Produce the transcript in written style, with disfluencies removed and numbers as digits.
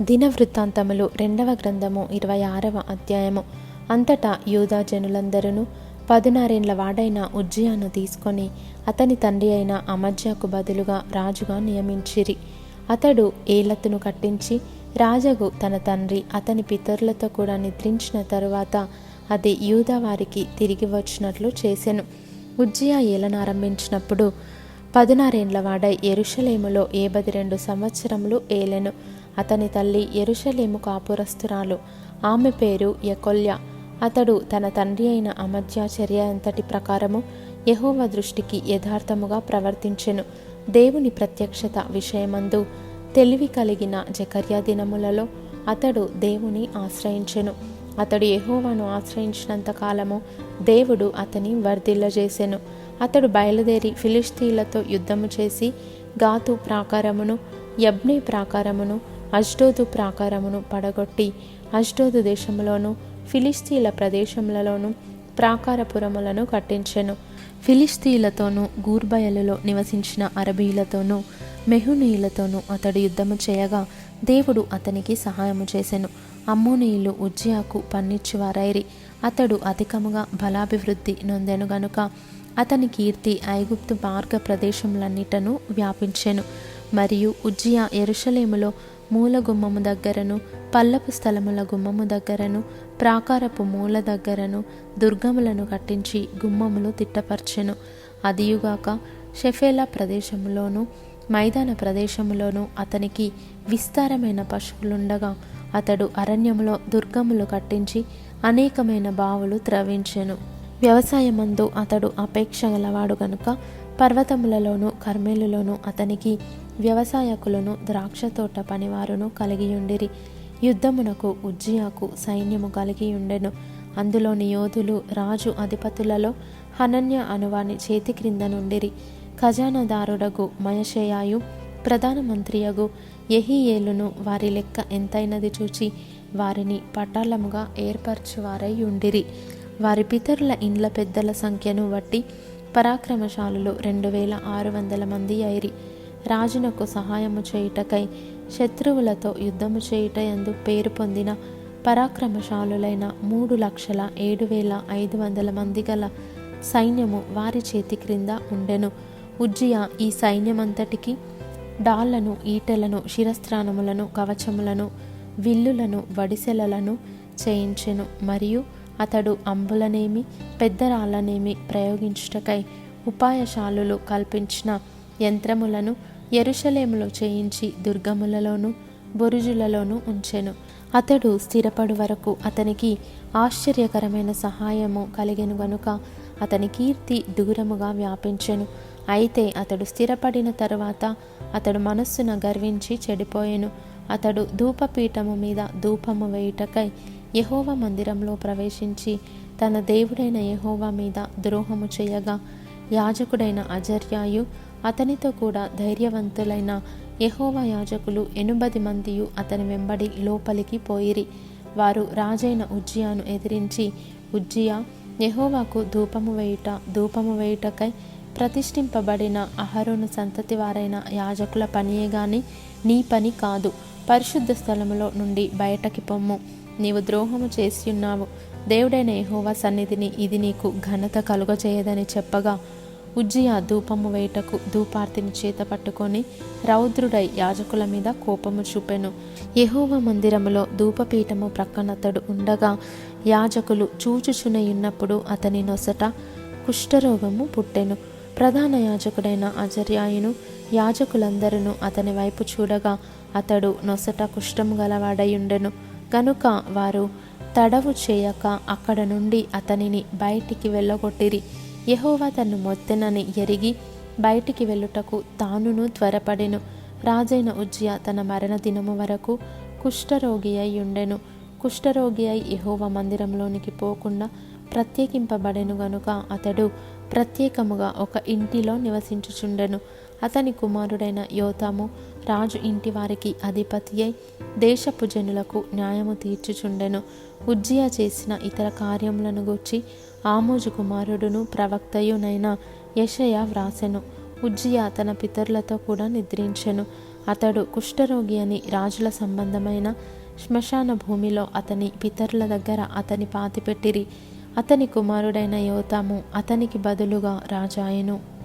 దినవృత్తాంతములు 2వ గ్రంథము 26వ అధ్యాయము. అంతటా యూదా జనులందరూ 16 వాడైన ఉజ్జియాను తీసుకొని అతని తండ్రి అయిన అమజ్యాకు బదులుగా రాజుగా నియమించిరి. అతడు ఏలతును కట్టించి రాజగు తన తండ్రి అతని పితరులతో కూడా నిద్రించిన తరువాత అది యూదా వారికి తిరిగి వచ్చినట్లు చేసెను. ఉజ్జియా ఏలనారంభించినప్పుడు 16 వాడై యెరూషలేములో 82 సంవత్సరములు ఏలెను. అతని తల్లి యెరూషలేము కాపురస్తురాలు, ఆమె పేరు యెకొల్యా. అతడు తన తండ్రి అయిన అమజ్యా చర్య అంతటి ప్రకారము యెహోవా దృష్టికి యథార్థముగా ప్రవర్తించెను. దేవుని ప్రత్యక్షత విషయమందు తెలివి కలిగిన జకర్యా దినములలో అతడు దేవుని ఆశ్రయించెను. అతడు యెహోవాను ఆశ్రయించినంత కాలము దేవుడు అతని వర్ధిల్లజేసెను. అతడు బయలుదేరి ఫిలిష్తీయులతో యుద్ధము చేసి గాతు ప్రాకారమును, యబ్నే ప్రాకారమును, అష్డోదు ప్రాకారమును పడగొట్టి అష్డోదు దేశములోను ఫిలిష్తీయుల ప్రదేశములలోను ప్రాకారపురములను కట్టించెను. ఫిలిష్తీయులతోనూ గూర్బయలులో నివసించిన అరబీలతోనూ మెహునీయులతోనూ అతడు యుద్ధము చేయగా దేవుడు అతనికి సహాయము చేసెను. అమ్మోనీయులు ఉజ్జియాకు పన్నిచ్చివారైరి. అతడు అధికముగా బలాభివృద్ధి నొందెను గనుక అతని కీర్తి ఐగుప్తు మార్గ ప్రదేశములన్నిటను వ్యాపించెను. మరియు ఉజ్జియా యెరూషలేములో మూల గుమ్మము దగ్గరను, పల్లపు స్థలముల గుమ్మము దగ్గరను, ప్రాకారపు మూల దగ్గరను దుర్గములను కట్టించి గుమ్మములు తిట్టపర్చెను. అదియుగాక షెఫేలా ప్రదేశములోను మైదాన ప్రదేశములోను అతనికి విస్తారమైన పశువులుండగా అతడు అరణ్యములో దుర్గములు కట్టించి అనేకమైన బావులు త్రవించెను. వ్యవసాయమందు అతడు అపేక్ష గలవాడు గనుక పర్వతములలోను కర్మేలులోను అతనికి వ్యవసాయకులను ద్రాక్ష తోట పనివారును కలిగియుండిరి. యుద్ధమునకు ఉజ్జియాకు సైన్యము కలిగియుండెను. అందులోని యోధులు రాజు అధిపతులలో హనన్య అనువాని చేతి క్రింద నుండిరి. ఖజానాదారుడగు మయషేయాయు ప్రధానమంత్రియగు యెహీయేలును వారి లెక్క ఎంతైనది చూచి వారిని పటాలముగా ఏర్పరచువారై ఉండిరి. వారి పితరుల ఇండ్ల పెద్దల సంఖ్యను బట్టి పరాక్రమశాలులు 2600 మంది అయిరి. రాజునకు సహాయము చేయుటకై శత్రువులతో యుద్ధము చేయుటయందు పేరు పొందిన పరాక్రమశాలులైన 3,07,500 మంది గల సైన్యము వారి చేతి క్రింద ఉండెను. ఉజ్జియా ఈ సైన్యమంతటికి డాళ్లను, ఈటెలను, శిరస్త్రాణములను, కవచములను, విల్లులను, వడిసెలలను చేయించెను. మరియు అతడు అంబులనేమి పెద్దరాళ్ళనేమి ప్రయోగించుటకై ఉపాయశాలులు కల్పించిన యంత్రములను యెరూషలేములో చేయించి దుర్గములలోను బురుజులలోనూ ఉంచెను. అతడు స్థిరపడు వరకు అతనికి ఆశ్చర్యకరమైన సహాయము కలిగెను గనుక అతని కీర్తి దూరముగా వ్యాపించెను. అయితే అతడు స్థిరపడిన తరువాత అతడు మనస్సున గర్వించి చెడిపోయెను. అతడు ధూపపీఠము మీద ధూపము వేయుటకై యెహోవా మందిరంలో ప్రవేశించి తన దేవుడైన యెహోవా మీద ద్రోహము చేయగా యాజకుడైన అజర్యాయు అతనితో కూడా ధైర్యవంతులైన యెహోవా యాజకులు 80 మందియు అతని వెంబడి లోపలికి పోయిరి. వారు రాజైన ఉజ్జియాను ఎదిరించి, ఉజ్జియా, యెహోవాకు ధూపము వేయుటకై ప్రతిష్ఠింపబడిన అహరోను సంతతి వారైన యాజకుల పనియే గాని నీ పని కాదు. పరిశుద్ధ స్థలములో నుండి బయటకి పొమ్ము. నీవు ద్రోహము చేసియున్నావు. దేవుడైన యెహోవా సన్నిధిని ఇది నీకు ఘనత కలుగజేయదని చెప్పగా ఉజ్జియా ధూపము వేయుటకు ధూపార్తిని చేత పట్టుకొని రౌద్రుడై యాజకుల మీద కోపము చూపెను. యెహోవా మందిరములో ధూపపీఠము ప్రక్కనతడు ఉండగా యాజకులు చూచుచునయున్నప్పుడు అతని నొసట కుష్ఠరోగము పుట్టెను. ప్రధాన యాజకుడైన అజర్యాయును యాజకులందరూ అతని వైపు చూడగా అతడు నొసట కుష్ఠము గలవాడయుండెను గనుక వారు తడవు చేయక అక్కడ నుండి అతనిని బయటికి వెళ్ళగొట్టిరి. యెహోవా తన్ను మొత్తెనని ఎరిగి బయటికి వెళ్ళుటకు తానును త్వరపడెను. రాజైన ఉజ్జియా తన మరణ దినము వరకు కుష్ఠరోగి అయి ఉండెను. కుష్ఠరోగి అయి యెహోవా మందిరంలోనికి పోకుండా ప్రత్యేకింపబడెను గనుక అతడు ప్రత్యేకముగా ఒక ఇంటిలో నివసించుచుండెను. అతని కుమారుడైన యోతాము రాజు ఇంటి వారికి అధిపతి అయి దేశపు జనులకు న్యాయము తీర్చుచుండెను. ఉజ్జియా చేసిన ఇతర కార్యములను గూర్చి ఆమోజు కుమారుడును ప్రవక్తయునైన యెషయా వ్రాసెను. ఉజ్జియా తన పితరులతో కూడా నిద్రించెను. అతడు కుష్ఠరోగి అని రాజుల సంబంధమైన శ్మశాన భూమిలో అతని పితరుల దగ్గర అతని పాతిపెట్టిరి. అతని కుమారుడైన యోతాము అతనికి బదులుగా రాజాయెను.